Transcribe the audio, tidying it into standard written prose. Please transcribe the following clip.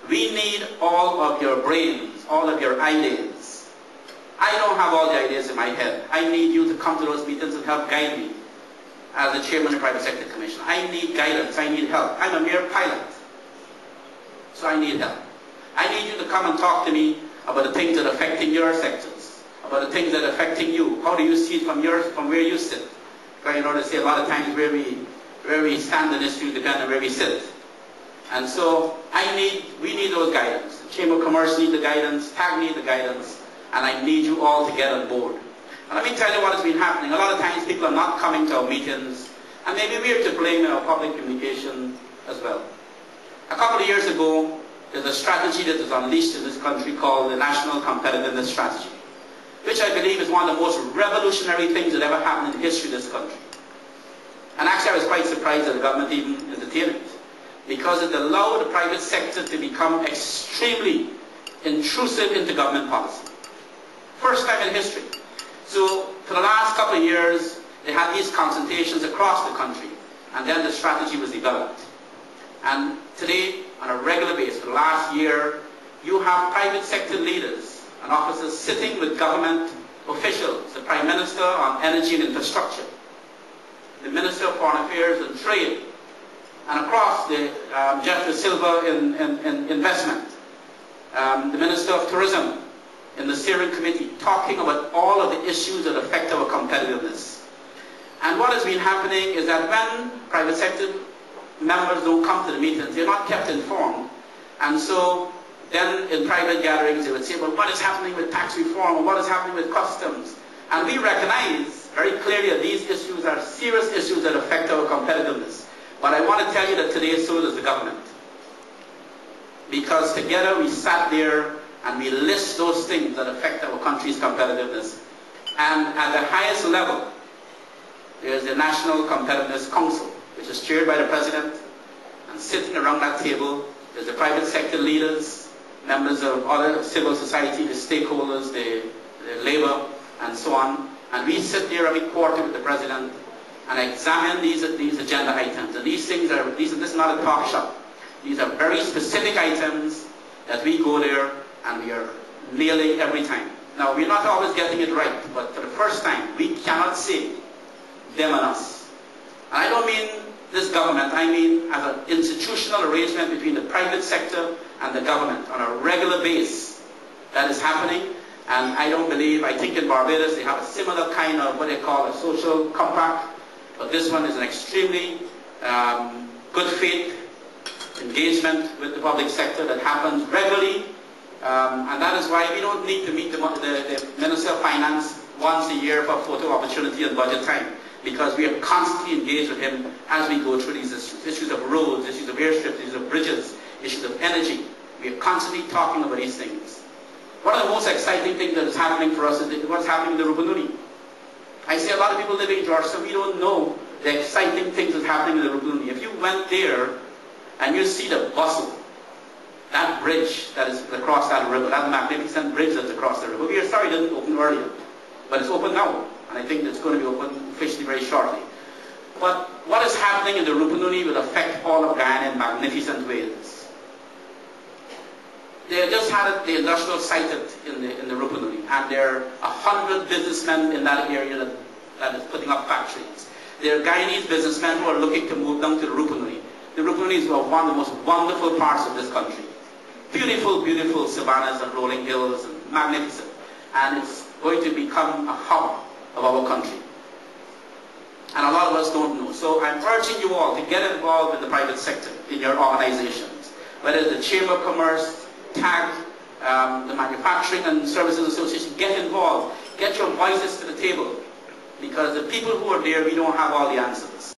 We need all of your brains, all of your ideas. I don't have all the ideas in my head. I need you to come to those meetings and help guide me as the chairman of the Private Sector Commission. I need guidance. I need help. I'm a mere pilot, so I need help. I need you to come and talk to me about the things that are affecting your sectors, about the things that are affecting you. How do you see it from where you sit? Because you know, they say a lot of times where we stand in history depends on where we sit. And so we need those guidance. The Chamber of Commerce needs the guidance, TAG needs the guidance, and I need you all to get on board. And let me tell you what has been happening. A lot of times people are not coming to our meetings, and maybe we are to blame in our public communication as well. A couple of years ago, there's a strategy that was unleashed in this country called the National Competitiveness Strategy, which I believe is one of the most revolutionary things that ever happened in the history of this country. And actually I was quite surprised that the government even entertained it, because it allowed the private sector to become extremely intrusive into government policy. First time in history. So for the last couple of years, they had these consultations across the country, and then the strategy was developed. And today, on a regular basis, for the last year, you have private sector leaders and officers sitting with government officials, the Prime Minister on Energy and Infrastructure, the Minister of Foreign Affairs and Trade, and across the Jeff De Silva in Investment, the Minister of Tourism in the Steering Committee, talking about all of the issues that affect our competitiveness. And what has been happening is that when private sector members don't come to the meetings, they're not kept informed. And so then in private gatherings they would say, well, what is happening with tax reform, or what is happening with customs? And we recognize very clearly that these issues are serious issues that affect our competitiveness. But I want to tell you that today so does the government. Because together we sat there and we list those things that affect our country's competitiveness. And at the highest level, there's the National Competitiveness Council, which is chaired by the President, and sitting around that table, there's the private sector leaders, members of other civil society, the stakeholders, the labor, and so on. And we sit there every quarter with the President and examine these agenda items. And these things are, this is not a talk shop. These are very specific items that we go there and we are nailing every time. Now, we're not always getting it right, but for the first time, we cannot say them and us. And I don't mean this government, I mean as an institutional arrangement between the private sector and the government on a regular basis. That is happening, and I think in Barbados they have a similar kind of what they call a social compact, but this one is an extremely good faith engagement with the public sector that happens regularly, and that is why we don't need to meet the Minister of Finance once a year for photo opportunity and budget time, because we are constantly engaged with him as we go through these issues of roads, issues of airstrips, issues of bridges, issues of energy. We are constantly talking about these things. One of the most exciting things that is happening for us is what's happening in the Rupununi. I see a lot of people living in Georgia, so we don't know the exciting things that's happening in the Rupununi. If you went there and you see the bustle, that bridge that is across that river, that magnificent bridge that's across the river. We are sorry it didn't open earlier, but it's open now, and I think it's going to be open officially very shortly. But what is happening in the Rupununi will affect all of Guyana in magnificent ways. They just had the industrial site in the Rupununi, and there are 100 businessmen in that area that is putting up factories. There are Guyanese businessmen who are looking to move down to the Rupununi. The Rupununi is one of the most wonderful parts of this country. Beautiful, beautiful savannas and rolling hills, and magnificent. And it's going to become a hub of our country. And a lot of us don't know. So I'm urging you all to get involved in the private sector, in your organizations. Whether it's the Chamber of Commerce, TAG, the Manufacturing and Services Association, get involved. Get your voices to the table. Because the people who are there, we don't have all the answers.